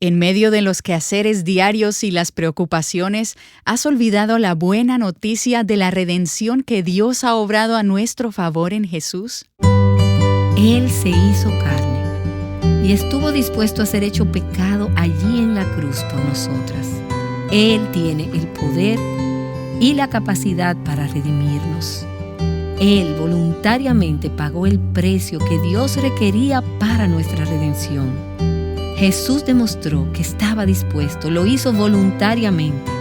En medio de los quehaceres diarios y las preocupaciones, ¿has olvidado la buena noticia de la redención que Dios ha obrado a nuestro favor en Jesús? Él se hizo carne y estuvo dispuesto a ser hecho pecado allí en la cruz por nosotras. Él tiene el poder y la capacidad para redimirnos. Él voluntariamente pagó el precio que Dios requería para nuestra redención. Jesús demostró que estaba dispuesto, lo hizo voluntariamente.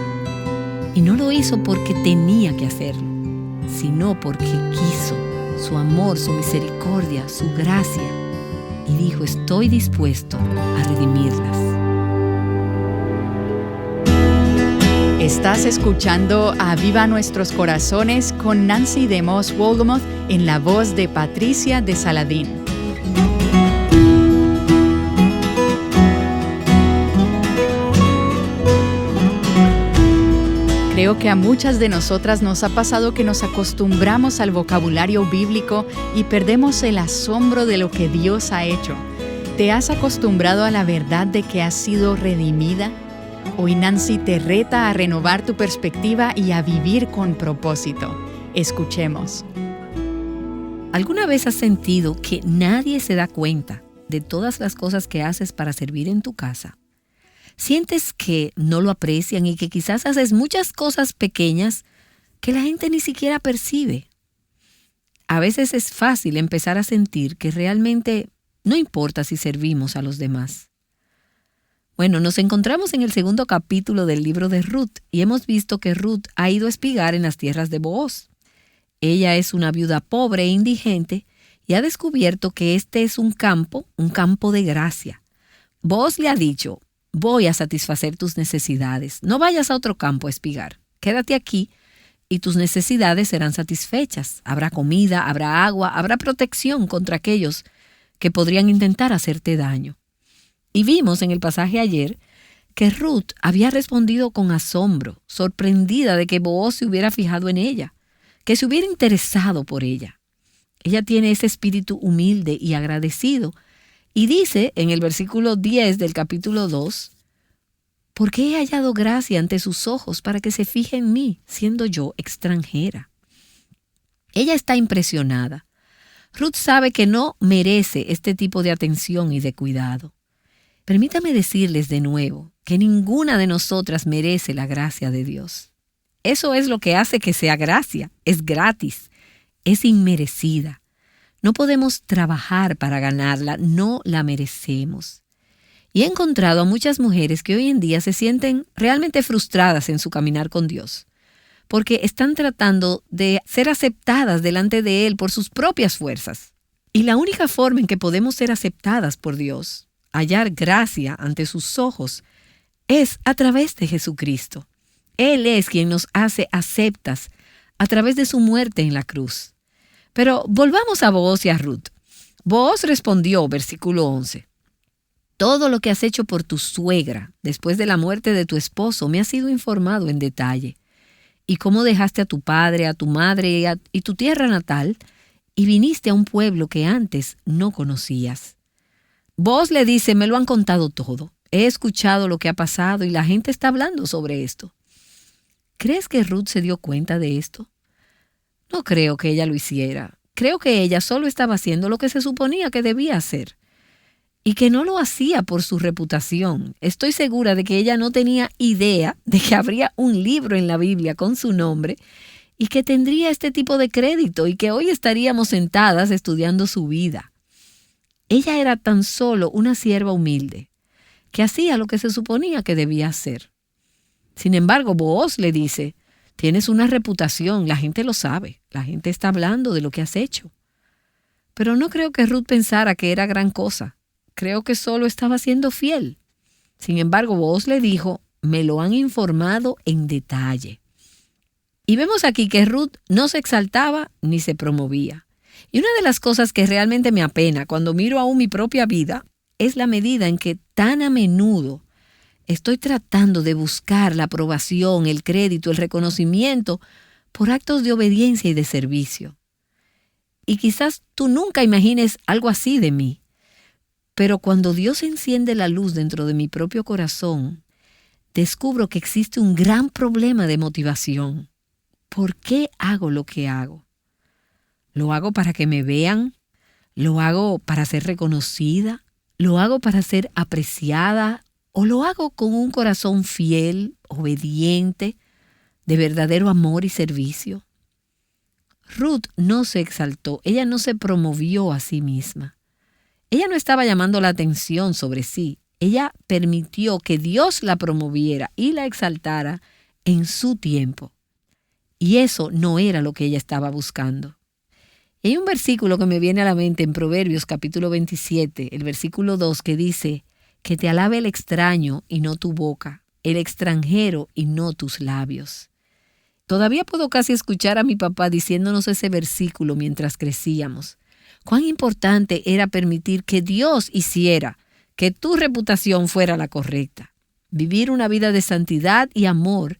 Y no lo hizo porque tenía que hacerlo, sino porque quiso, su amor, su misericordia, su gracia. Y dijo, estoy dispuesto a redimirlas. Estás escuchando Aviva Nuestros Corazones con Nancy DeMoss Wolgemuth en la voz de Patricia de Saladín. Creo que a muchas de nosotras nos ha pasado que nos acostumbramos al vocabulario bíblico y perdemos el asombro de lo que Dios ha hecho. ¿Te has acostumbrado a la verdad de que has sido redimida? Hoy Nancy te reta a renovar tu perspectiva y a vivir con propósito. Escuchemos. ¿Alguna vez has sentido que nadie se da cuenta de todas las cosas que haces para servir en tu casa? ¿Sientes que no lo aprecian y que quizás haces muchas cosas pequeñas que la gente ni siquiera percibe? A veces es fácil empezar a sentir que realmente no importa si servimos a los demás. Bueno, nos encontramos en el 2º capítulo del libro de Ruth y hemos visto que Ruth ha ido a espigar en las tierras de Booz. Ella es una viuda pobre e indigente y ha descubierto que este es un campo de gracia. Booz le ha dicho, voy a satisfacer tus necesidades. No vayas a otro campo a espigar. Quédate aquí y tus necesidades serán satisfechas. Habrá comida, habrá agua, habrá protección contra aquellos que podrían intentar hacerte daño. Y vimos en el pasaje ayer que Ruth había respondido con asombro, sorprendida de que Booz se hubiera fijado en ella, que se hubiera interesado por ella. Ella tiene ese espíritu humilde y agradecido. Y dice en el versículo 10 del capítulo 2, porque he hallado gracia ante sus ojos para que se fije en mí, siendo yo extranjera. Ella está impresionada. Ruth sabe que no merece este tipo de atención y de cuidado. Permítame decirles de nuevo que ninguna de nosotras merece la gracia de Dios. Eso es lo que hace que sea gracia, es gratis, es inmerecida. No podemos trabajar para ganarla, no la merecemos. Y he encontrado a muchas mujeres que hoy en día se sienten realmente frustradas en su caminar con Dios, porque están tratando de ser aceptadas delante de Él por sus propias fuerzas. Y la única forma en que podemos ser aceptadas por Dios, hallar gracia ante sus ojos, es a través de Jesucristo. Él es quien nos hace aceptas a través de su muerte en la cruz. Pero volvamos a Booz y a Ruth. Booz respondió, versículo 11, todo lo que has hecho por tu suegra después de la muerte de tu esposo me ha sido informado en detalle. Y cómo dejaste a tu padre, a tu madre y tu tierra natal y viniste a un pueblo que antes no conocías. Booz le dice, me lo han contado todo. He escuchado lo que ha pasado y la gente está hablando sobre esto. ¿Crees que Ruth se dio cuenta de esto? No creo que ella lo hiciera. Creo que ella solo estaba haciendo lo que se suponía que debía hacer. Y que no lo hacía por su reputación. Estoy segura de que ella no tenía idea de que habría un libro en la Biblia con su nombre y que tendría este tipo de crédito y que hoy estaríamos sentadas estudiando su vida. Ella era tan solo una sierva humilde que hacía lo que se suponía que debía hacer. Sin embargo, Booz le dice, tienes una reputación, la gente lo sabe, la gente está hablando de lo que has hecho. Pero no creo que Ruth pensara que era gran cosa. Creo que solo estaba siendo fiel. Sin embargo, Booz le dijo, me lo han informado en detalle. Y vemos aquí que Ruth no se exaltaba ni se promovía. Y una de las cosas que realmente me apena cuando miro aún mi propia vida es la medida en que tan a menudo estoy tratando de buscar la aprobación, el crédito, el reconocimiento por actos de obediencia y de servicio. Y quizás tú nunca imagines algo así de mí. Pero cuando Dios enciende la luz dentro de mi propio corazón, descubro que existe un gran problema de motivación. ¿Por qué hago lo que hago? ¿Lo hago para que me vean? ¿Lo hago para ser reconocida? ¿Lo hago para ser apreciada? ¿O lo hago con un corazón fiel, obediente, de verdadero amor y servicio? Ruth no se exaltó, ella no se promovió a sí misma. Ella no estaba llamando la atención sobre sí, ella permitió que Dios la promoviera y la exaltara en su tiempo. Y eso no era lo que ella estaba buscando. Y hay un versículo que me viene a la mente en Proverbios capítulo 27, el versículo 2, que dice: que te alabe el extraño y no tu boca, el extranjero y no tus labios. Todavía puedo casi escuchar a mi papá diciéndonos ese versículo mientras crecíamos. Cuán importante era permitir que Dios hiciera que tu reputación fuera la correcta. Vivir una vida de santidad y amor,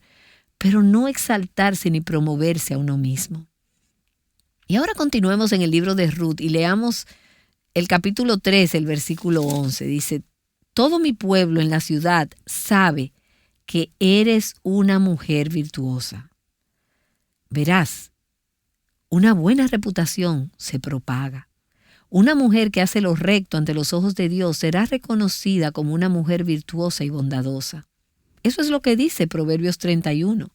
pero no exaltarse ni promoverse a uno mismo. Y ahora continuemos en el libro de Ruth y leamos el capítulo 3, el versículo 11. Dice: todo mi pueblo en la ciudad sabe que eres una mujer virtuosa. Verás, una buena reputación se propaga. Una mujer que hace lo recto ante los ojos de Dios será reconocida como una mujer virtuosa y bondadosa. Eso es lo que dice Proverbios 31.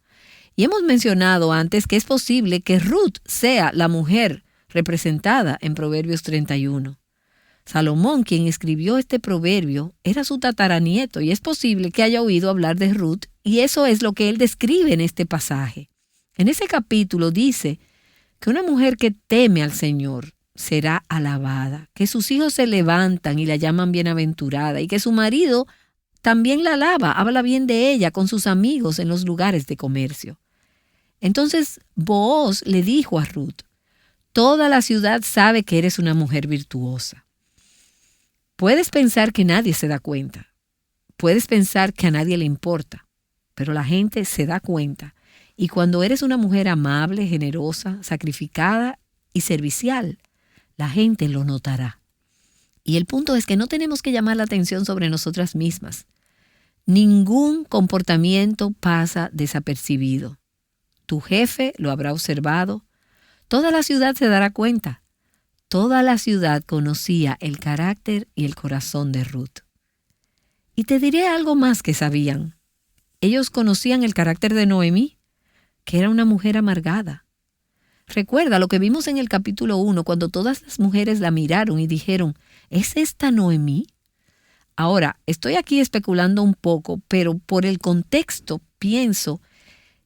Y hemos mencionado antes que es posible que Ruth sea la mujer representada en Proverbios 31. Salomón, quien escribió este proverbio, era su tataranieto y es posible que haya oído hablar de Ruth, y eso es lo que él describe en este pasaje. En ese capítulo dice que una mujer que teme al Señor será alabada, que sus hijos se levantan y la llaman bienaventurada y que su marido también la alaba, habla bien de ella con sus amigos en los lugares de comercio. Entonces Booz le dijo a Ruth: toda la ciudad sabe que eres una mujer virtuosa. Puedes pensar que nadie se da cuenta. Puedes pensar que a nadie le importa. Pero la gente se da cuenta. Y cuando eres una mujer amable, generosa, sacrificada y servicial, la gente lo notará. Y el punto es que no tenemos que llamar la atención sobre nosotras mismas. Ningún comportamiento pasa desapercibido. Tu jefe lo habrá observado. Toda la ciudad se dará cuenta. Toda la ciudad conocía el carácter y el corazón de Ruth. Y te diré algo más que sabían. Ellos conocían el carácter de Noemí, que era una mujer amargada. Recuerda lo que vimos en el capítulo 1, cuando todas las mujeres la miraron y dijeron: ¿es esta Noemí? Ahora, estoy aquí especulando un poco, pero por el contexto pienso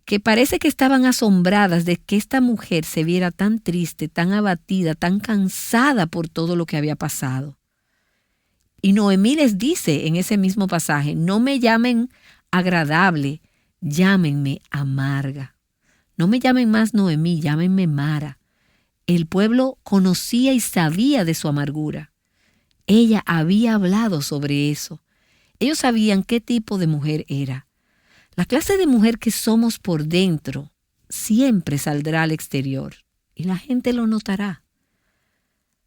que parece que estaban asombradas de que esta mujer se viera tan triste, tan abatida, tan cansada por todo lo que había pasado. Y Noemí les dice en ese mismo pasaje: no me llamen agradable, llámenme amarga. No me llamen más Noemí, llámenme Mara. El pueblo conocía y sabía de su amargura. Ella había hablado sobre eso. Ellos sabían qué tipo de mujer era. La clase de mujer que somos por dentro siempre saldrá al exterior y la gente lo notará.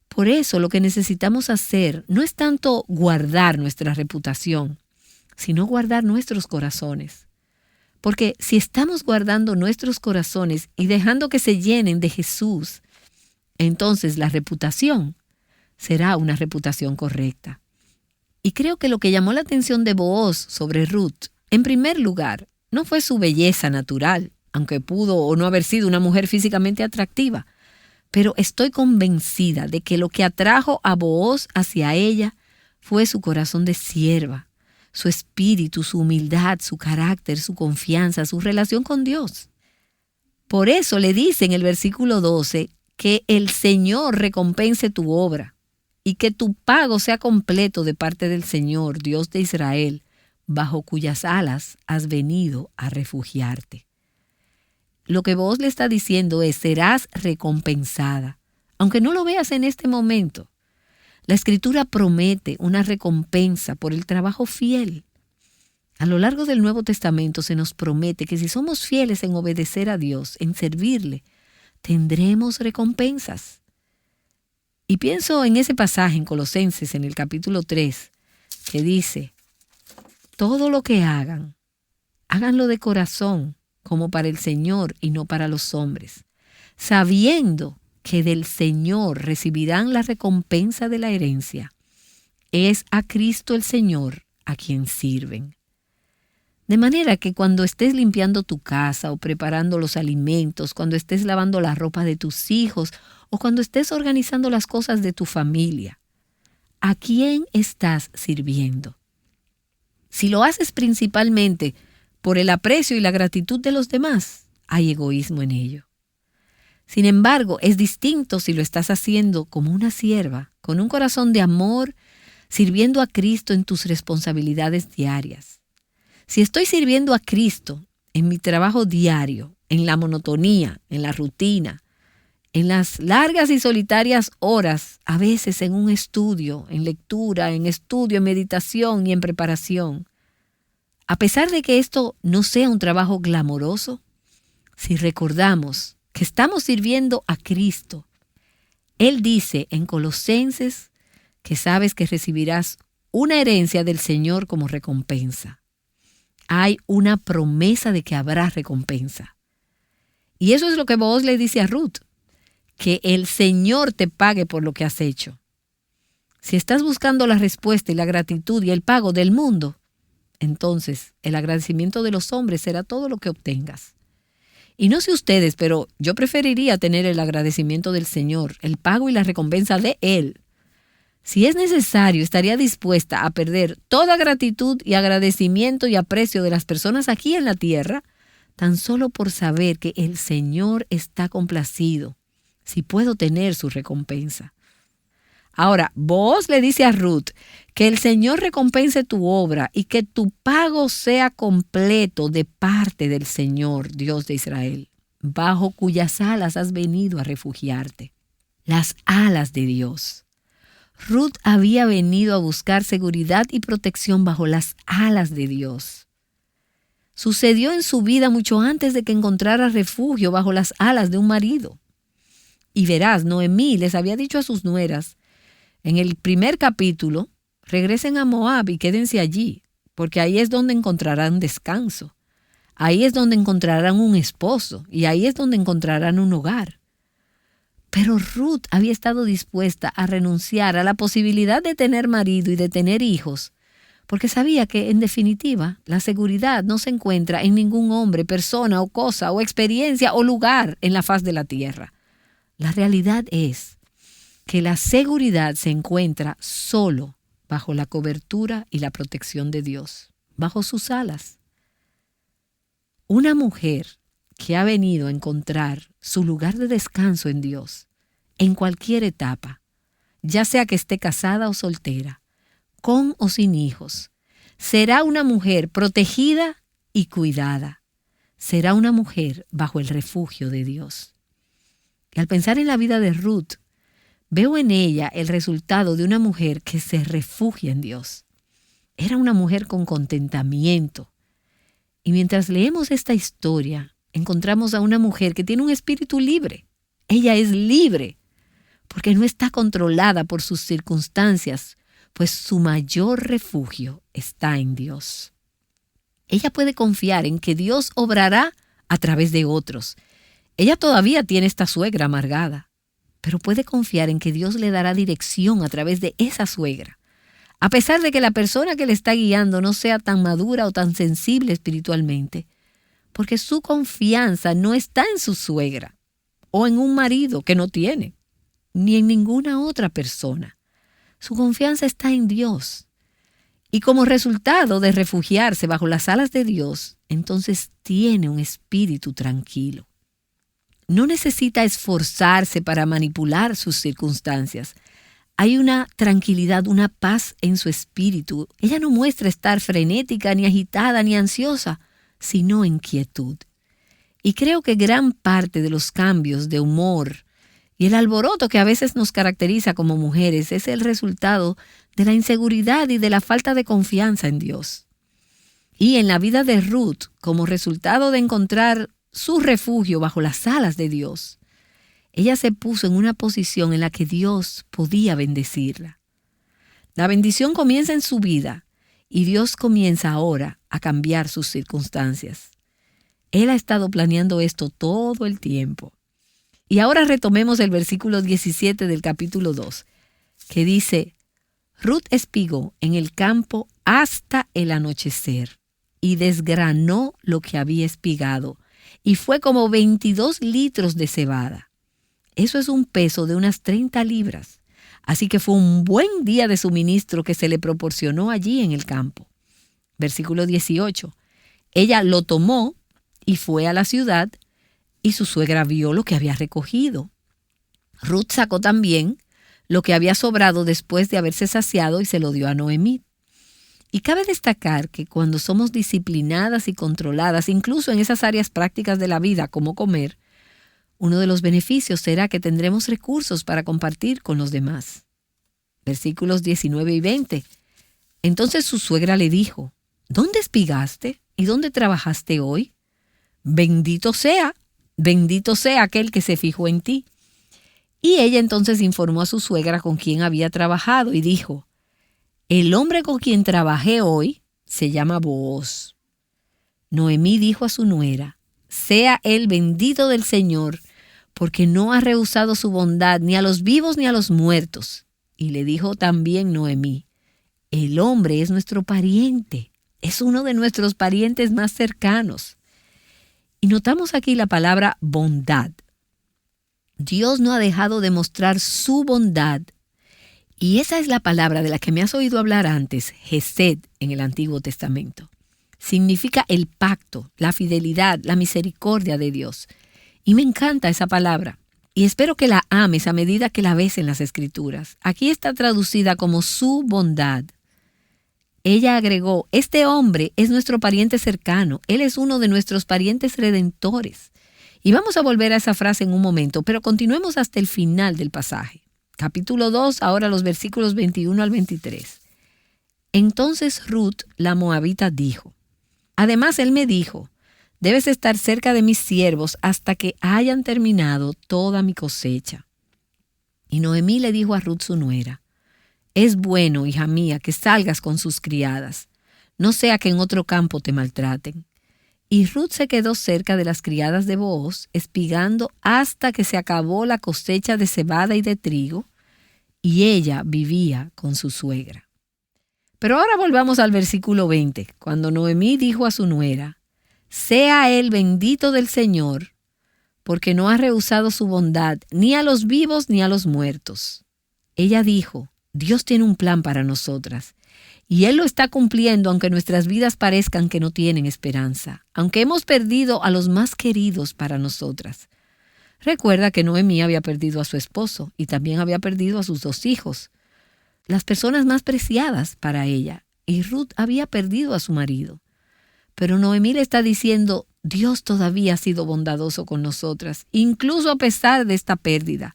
Por eso lo que necesitamos hacer no es tanto guardar nuestra reputación, sino guardar nuestros corazones. Porque si estamos guardando nuestros corazones y dejando que se llenen de Jesús, entonces la reputación será una reputación correcta. Y creo que lo que llamó la atención de Booz sobre Ruth, en primer lugar, no fue su belleza natural, aunque pudo o no haber sido una mujer físicamente atractiva, pero estoy convencida de que lo que atrajo a Booz hacia ella fue su corazón de sierva, su espíritu, su humildad, su carácter, su confianza, su relación con Dios. Por eso le dice en el versículo 12 que el Señor recompense tu obra y que tu pago sea completo de parte del Señor, Dios de Israel, bajo cuyas alas has venido a refugiarte. Lo que vos le está diciendo es: serás recompensada, aunque no lo veas en este momento. La Escritura promete una recompensa por el trabajo fiel. A lo largo del Nuevo Testamento se nos promete que si somos fieles en obedecer a Dios, en servirle, tendremos recompensas. Y pienso en ese pasaje en Colosenses, en el capítulo 3, que dice, todo lo que hagan, háganlo de corazón, como para el Señor y no para los hombres, sabiendo que del Señor recibirán la recompensa de la herencia. Es a Cristo el Señor a quien sirven. De manera que cuando estés limpiando tu casa o preparando los alimentos, cuando estés lavando la ropa de tus hijos o cuando estés organizando las cosas de tu familia, ¿a quién estás sirviendo? Si lo haces principalmente por el aprecio y la gratitud de los demás, hay egoísmo en ello. Sin embargo, es distinto si lo estás haciendo como una sierva, con un corazón de amor, sirviendo a Cristo en tus responsabilidades diarias. Si estoy sirviendo a Cristo en mi trabajo diario, en la monotonía, en la rutina, en las largas y solitarias horas, a veces en un estudio, en lectura, en estudio, en meditación y en preparación, a pesar de que esto no sea un trabajo glamoroso, si recordamos que estamos sirviendo a Cristo, Él dice en Colosenses que sabes que recibirás una herencia del Señor como recompensa. Hay una promesa de que habrá recompensa. Y eso es lo que Booz le dice a Ruth, que el Señor te pague por lo que has hecho. Si estás buscando la respuesta y la gratitud y el pago del mundo, entonces el agradecimiento de los hombres será todo lo que obtengas. Y no sé ustedes, pero yo preferiría tener el agradecimiento del Señor, el pago y la recompensa de Él. Si es necesario, estaría dispuesta a perder toda gratitud y agradecimiento y aprecio de las personas aquí en la tierra, tan solo por saber que el Señor está complacido, si puedo tener su recompensa. Ahora, Booz le dice a Ruth que el Señor recompense tu obra y que tu pago sea completo de parte del Señor, Dios de Israel, bajo cuyas alas has venido a refugiarte. Las alas de Dios. Ruth había venido a buscar seguridad y protección bajo las alas de Dios. Sucedió en su vida mucho antes de que encontrara refugio bajo las alas de un marido. Y verás, Noemí les había dicho a sus nueras, en el primer capítulo, regresen a Moab y quédense allí, porque ahí es donde encontrarán descanso. Ahí es donde encontrarán un esposo y ahí es donde encontrarán un hogar. Pero Ruth había estado dispuesta a renunciar a la posibilidad de tener marido y de tener hijos, porque sabía que, en definitiva, la seguridad no se encuentra en ningún hombre, persona o cosa o experiencia o lugar en la faz de la tierra. La realidad es que la seguridad se encuentra solo bajo la cobertura y la protección de Dios, bajo sus alas. Una mujer que ha venido a encontrar su lugar de descanso en Dios, en cualquier etapa, ya sea que esté casada o soltera, con o sin hijos, será una mujer protegida y cuidada. Será una mujer bajo el refugio de Dios. Y al pensar en la vida de Ruth, veo en ella el resultado de una mujer que se refugia en Dios. Era una mujer con contentamiento. Y mientras leemos esta historia, encontramos a una mujer que tiene un espíritu libre. Ella es libre porque no está controlada por sus circunstancias, pues su mayor refugio está en Dios. Ella puede confiar en que Dios obrará a través de otros. Ella todavía tiene esta suegra amargada, pero puede confiar en que Dios le dará dirección a través de esa suegra, a pesar de que la persona que le está guiando no sea tan madura o tan sensible espiritualmente, porque su confianza no está en su suegra o en un marido que no tiene, ni en ninguna otra persona. Su confianza está en Dios. Y como resultado de refugiarse bajo las alas de Dios, entonces tiene un espíritu tranquilo. No necesita esforzarse para manipular sus circunstancias. Hay una tranquilidad, una paz en su espíritu. Ella no muestra estar frenética, ni agitada, ni ansiosa, sino en quietud. Y creo que gran parte de los cambios de humor y el alboroto que a veces nos caracteriza como mujeres es el resultado de la inseguridad y de la falta de confianza en Dios. Y en la vida de Ruth, como resultado de encontrar su refugio bajo las alas de Dios, ella se puso en una posición en la que Dios podía bendecirla. La bendición comienza en su vida y Dios comienza ahora a cambiar sus circunstancias. Él ha estado planeando esto todo el tiempo. Y ahora retomemos el versículo 17 del capítulo 2, que dice: Ruth espigó en el campo hasta el anochecer y desgranó lo que había espigado, y fue como 22 litros de cebada. Eso es un peso de unas 30 libras. Así que fue un buen día de suministro que se le proporcionó allí en el campo. Versículo 18. Ella lo tomó y fue a la ciudad, y su suegra vio lo que había recogido. Ruth sacó también lo que había sobrado después de haberse saciado y se lo dio a Noemí. Y cabe destacar que cuando somos disciplinadas y controladas, incluso en esas áreas prácticas de la vida como comer, uno de los beneficios será que tendremos recursos para compartir con los demás. Versículos 19 y 20. Entonces su suegra le dijo: ¿Dónde espigaste y dónde trabajaste hoy? Bendito sea aquel que se fijó en ti. Y ella entonces informó a su suegra con quien había trabajado y dijo: el hombre con quien trabajé hoy se llama Booz. Noemí dijo a su nuera: sea él bendito del Señor, porque no ha rehusado su bondad ni a los vivos ni a los muertos. Y le dijo también Noemí: el hombre es nuestro pariente, es uno de nuestros parientes más cercanos. Y notamos aquí la palabra bondad. Dios no ha dejado de mostrar su bondad. Y esa es la palabra de la que me has oído hablar antes, Hesed, en el Antiguo Testamento. Significa el pacto, la fidelidad, la misericordia de Dios. Y me encanta esa palabra. Y espero que la ames a medida que la ves en las Escrituras. Aquí está traducida como su bondad. Ella agregó: este hombre es nuestro pariente cercano. Él es uno de nuestros parientes redentores. Y vamos a volver a esa frase en un momento, pero continuemos hasta el final del pasaje. Capítulo 2, ahora los versículos 21 al 23. Entonces Ruth, la moabita, dijo: además él me dijo: debes estar cerca de mis siervos hasta que hayan terminado toda mi cosecha. Y Noemí le dijo a Ruth su nuera: es bueno, hija mía, que salgas con sus criadas, no sea que en otro campo te maltraten. Y Ruth se quedó cerca de las criadas de Booz, espigando hasta que se acabó la cosecha de cebada y de trigo, y ella vivía con su suegra. Pero ahora volvamos al versículo 20, cuando Noemí dijo a su nuera: sea él bendito del Señor, porque no ha rehusado su bondad ni a los vivos ni a los muertos. Ella dijo: Dios tiene un plan para nosotras, y Él lo está cumpliendo aunque nuestras vidas parezcan que no tienen esperanza, aunque hemos perdido a los más queridos para nosotras. Recuerda que Noemí había perdido a su esposo y también había perdido a sus 2 hijos, las personas más preciadas para ella, y Ruth había perdido a su marido. Pero Noemí le está diciendo: Dios todavía ha sido bondadoso con nosotras, incluso a pesar de esta pérdida.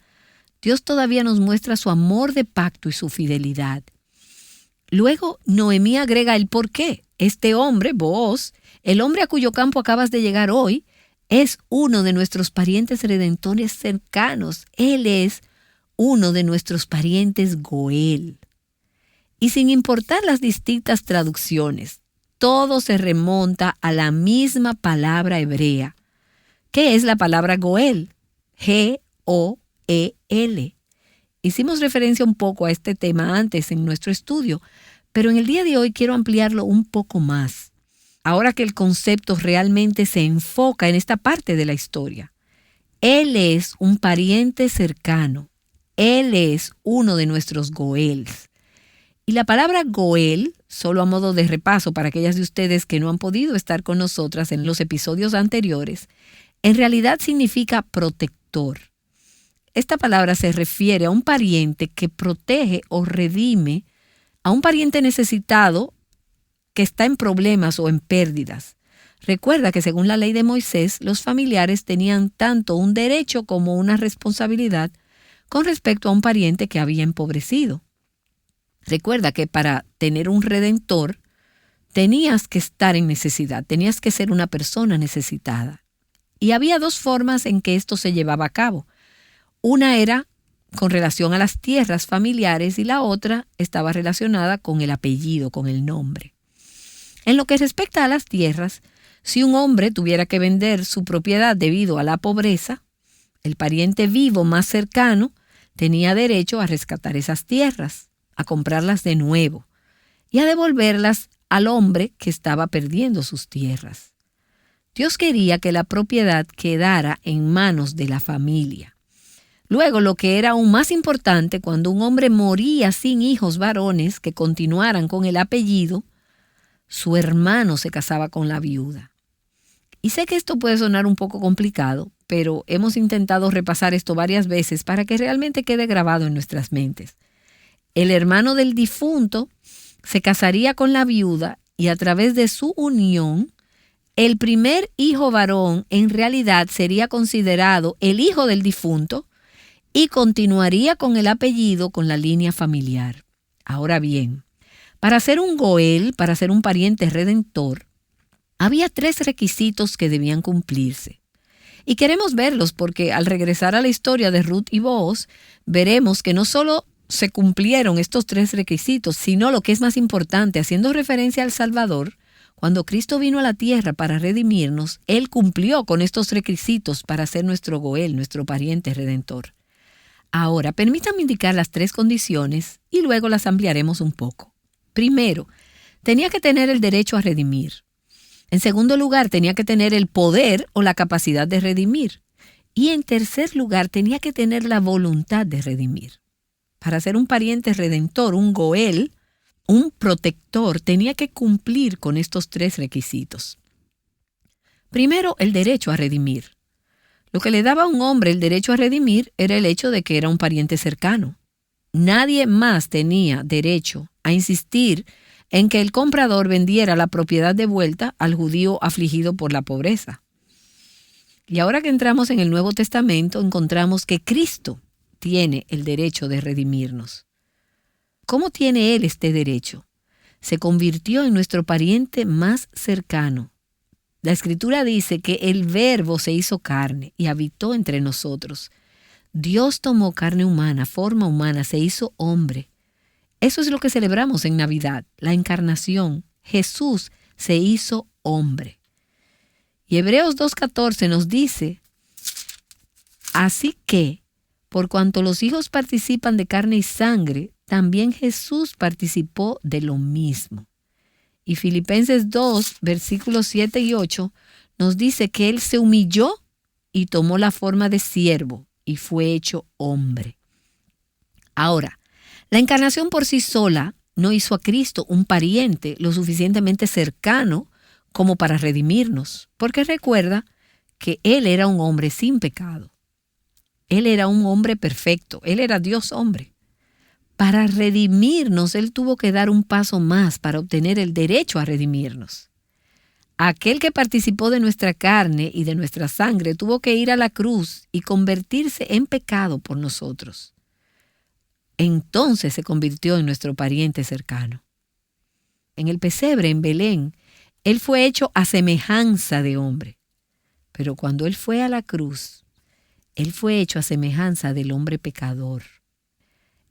Dios todavía nos muestra su amor de pacto y su fidelidad. Luego, Noemí agrega el por qué. Este hombre, Booz, el hombre a cuyo campo acabas de llegar hoy, es uno de nuestros parientes redentores cercanos. Él es uno de nuestros parientes Goel. Y sin importar las distintas traducciones, todo se remonta a la misma palabra hebrea. ¿Qué es la palabra Goel? G-O-E-L. Hicimos referencia un poco a este tema antes en nuestro estudio, pero en el día de hoy quiero ampliarlo un poco más, ahora que el concepto realmente se enfoca en esta parte de la historia. Él es un pariente cercano. Él es uno de nuestros Goels. Y la palabra Goel, solo a modo de repaso para aquellas de ustedes que no han podido estar con nosotras en los episodios anteriores, en realidad significa protector. Esta palabra se refiere a un pariente que protege o redime a un pariente necesitado que está en problemas o en pérdidas. Recuerda que según la ley de Moisés, los familiares tenían tanto un derecho como una responsabilidad con respecto a un pariente que había empobrecido. Recuerda que para tener un redentor tenías que estar en necesidad, tenías que ser una persona necesitada. Y había 2 formas en que esto se llevaba a cabo. Una era con relación a las tierras familiares y la otra estaba relacionada con el apellido, con el nombre. En lo que respecta a las tierras, si un hombre tuviera que vender su propiedad debido a la pobreza, el pariente vivo más cercano tenía derecho a rescatar esas tierras, a comprarlas de nuevo y a devolverlas al hombre que estaba perdiendo sus tierras. Dios quería que la propiedad quedara en manos de la familia. Luego, lo que era aún más importante, cuando un hombre moría sin hijos varones que continuaran con el apellido, su hermano se casaba con la viuda. Y sé que esto puede sonar un poco complicado, pero hemos intentado repasar esto varias veces para que realmente quede grabado en nuestras mentes. El hermano del difunto se casaría con la viuda y a través de su unión, el primer hijo varón en realidad sería considerado el hijo del difunto y continuaría con el apellido con la línea familiar. Ahora bien, para ser un goel, para ser un pariente redentor, había 3 requisitos que debían cumplirse. Y queremos verlos porque al regresar a la historia de Ruth y Booz, veremos que no solo se cumplieron estos 3 requisitos, sino lo que es más importante, haciendo referencia al Salvador, cuando Cristo vino a la tierra para redimirnos, Él cumplió con estos requisitos para ser nuestro goel, nuestro pariente redentor. Ahora, permítanme indicar las 3 condiciones y luego las ampliaremos un poco. Primero, tenía que tener el derecho a redimir. En segundo lugar, tenía que tener el poder o la capacidad de redimir. Y en tercer lugar, tenía que tener la voluntad de redimir. Para ser un pariente redentor, un goel, un protector, tenía que cumplir con estos 3 requisitos. Primero, el derecho a redimir. Lo que le daba a un hombre el derecho a redimir era el hecho de que era un pariente cercano. Nadie más tenía derecho a insistir en que el comprador vendiera la propiedad de vuelta al judío afligido por la pobreza. Y ahora que entramos en el Nuevo Testamento, encontramos que Cristo tiene el derecho de redimirnos. ¿Cómo tiene Él este derecho? Se convirtió en nuestro pariente más cercano. La Escritura dice que el Verbo se hizo carne y habitó entre nosotros. Dios tomó carne humana, forma humana, se hizo hombre. Eso es lo que celebramos en Navidad, la encarnación. Jesús se hizo hombre. Y Hebreos 2:14 nos dice, así que, por cuanto los hijos participan de carne y sangre, también Jesús participó de lo mismo. Y Filipenses 2, versículos 7 y 8, nos dice que Él se humilló y tomó la forma de siervo y fue hecho hombre. Ahora, la encarnación por sí sola no hizo a Cristo un pariente lo suficientemente cercano como para redimirnos, porque recuerda que Él era un hombre sin pecado. Él era un hombre perfecto, Él era Dios hombre. Para redimirnos, Él tuvo que dar un paso más para obtener el derecho a redimirnos. Aquel que participó de nuestra carne y de nuestra sangre tuvo que ir a la cruz y convertirse en pecado por nosotros. Entonces se convirtió en nuestro pariente cercano. En el pesebre en Belén, Él fue hecho a semejanza de hombre. Pero cuando Él fue a la cruz, Él fue hecho a semejanza del hombre pecador.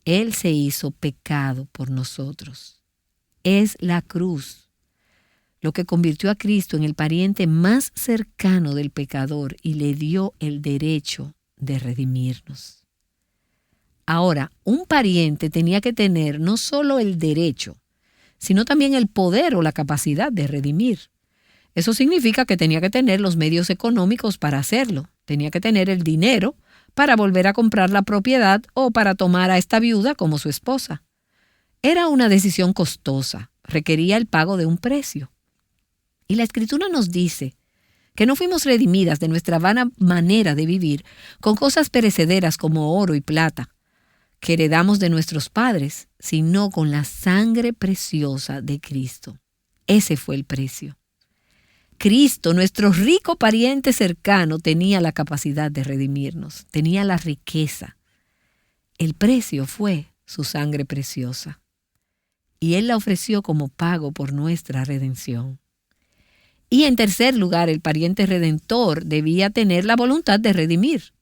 Él se hizo pecado por nosotros. Es la cruz lo que convirtió a Cristo en el pariente más cercano del pecador y le dio el derecho de redimirnos. Ahora, un pariente tenía que tener no solo el derecho, sino también el poder o la capacidad de redimir. Eso significa que tenía que tener los medios económicos para hacerlo. Tenía que tener el dinero para volver a comprar la propiedad o para tomar a esta viuda como su esposa. Era una decisión costosa, requería el pago de un precio. Y la Escritura nos dice que no fuimos redimidas de nuestra vana manera de vivir con cosas perecederas como oro y plata, que heredamos de nuestros padres, sino con la sangre preciosa de Cristo. Ese fue el precio. Cristo, nuestro rico pariente cercano, tenía la capacidad de redimirnos, tenía la riqueza. El precio fue su sangre preciosa. Y Él la ofreció como pago por nuestra redención. Y en tercer lugar, el pariente redentor debía tener la voluntad de redimir.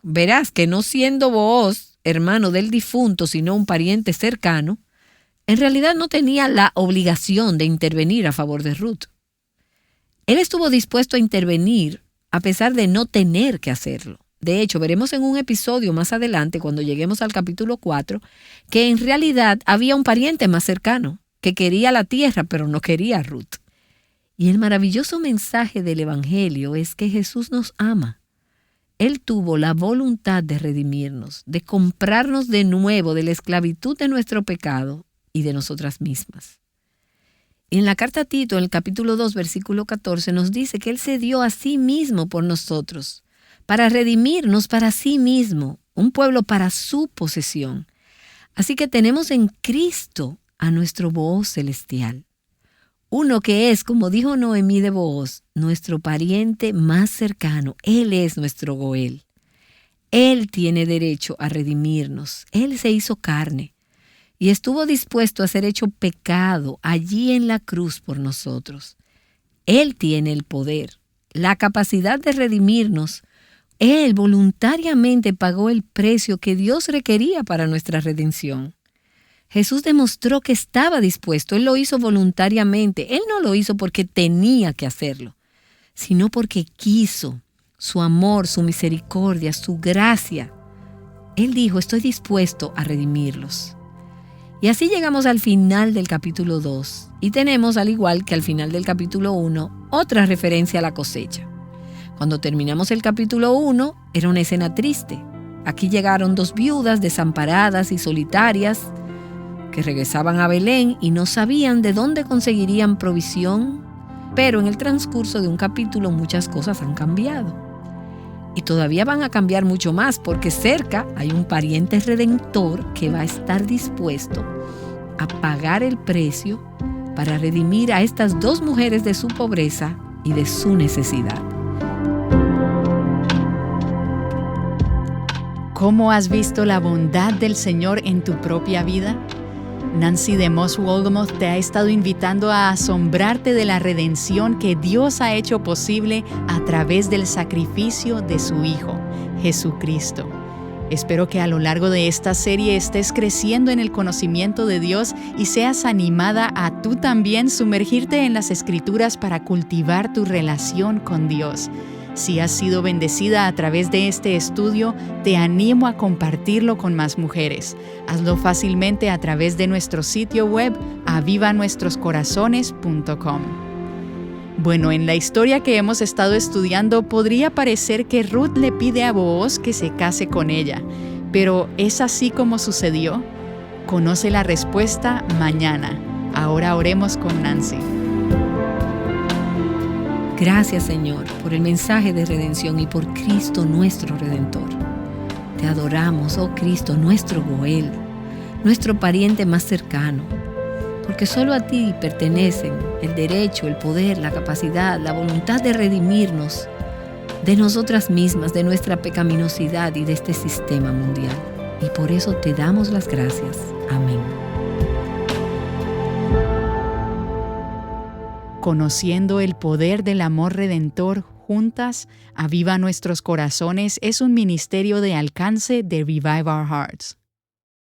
verás que no siendo Booz hermano del difunto, sino un pariente cercano, en realidad no tenía la obligación de intervenir a favor de Ruth. Él estuvo dispuesto a intervenir a pesar de no tener que hacerlo. De hecho, veremos en un episodio más adelante, cuando lleguemos al capítulo 4, que en realidad había un pariente más cercano, que quería la tierra, pero no quería a Ruth. Y el maravilloso mensaje del Evangelio es que Jesús nos ama. Él tuvo la voluntad de redimirnos, de comprarnos de nuevo de la esclavitud de nuestro pecado y de nosotras mismas. Y en la carta a Tito, en el capítulo 2, versículo 14, nos dice que Él se dio a sí mismo por nosotros, para redimirnos para sí mismo, un pueblo para su posesión. Así que tenemos en Cristo a nuestro Booz celestial. Uno que es, como dijo Noemí de Booz, nuestro pariente más cercano. Él es nuestro Goel. Él tiene derecho a redimirnos. Él se hizo carne y estuvo dispuesto a ser hecho pecado allí en la cruz por nosotros. Él tiene el poder, la capacidad de redimirnos. Él voluntariamente pagó el precio que Dios requería para nuestra redención. Jesús demostró que estaba dispuesto. Él lo hizo voluntariamente. Él no lo hizo porque tenía que hacerlo, sino porque quiso. Su amor, su misericordia, su gracia. Él dijo, estoy dispuesto a redimirlos. Y así llegamos al final del capítulo 2 y tenemos, al igual que al final del capítulo 1, otra referencia a la cosecha. Cuando terminamos el capítulo 1, era una escena triste. Aquí llegaron 2 viudas desamparadas y solitarias que regresaban a Belén y no sabían de dónde conseguirían provisión, pero en el transcurso de un capítulo muchas cosas han cambiado. Y todavía van a cambiar mucho más, porque cerca hay un pariente redentor que va a estar dispuesto a pagar el precio para redimir a estas 2 mujeres de su pobreza y de su necesidad. ¿Cómo has visto la bondad del Señor en tu propia vida? Nancy DeMoss Wolgemuth te ha estado invitando a asombrarte de la redención que Dios ha hecho posible a través del sacrificio de su Hijo, Jesucristo. Espero que a lo largo de esta serie estés creciendo en el conocimiento de Dios y seas animada a tú también sumergirte en las Escrituras para cultivar tu relación con Dios. Si has sido bendecida a través de este estudio, te animo a compartirlo con más mujeres. Hazlo fácilmente a través de nuestro sitio web avivanuestroscorazones.com. Bueno, en la historia que hemos estado estudiando podría parecer que Ruth le pide a Booz que se case con ella, pero ¿es así como sucedió? Conoce la respuesta mañana. Ahora oremos con Nancy. Gracias, Señor, por el mensaje de redención y por Cristo nuestro Redentor. Te adoramos, oh Cristo, nuestro Goel, nuestro pariente más cercano, porque solo a ti pertenecen el derecho, el poder, la capacidad, la voluntad de redimirnos de nosotras mismas, de nuestra pecaminosidad y de este sistema mundial. Y por eso te damos las gracias. Amén. Conociendo el poder del amor redentor juntas, Aviva Nuestros Corazones es un ministerio de alcance de Revive Our Hearts.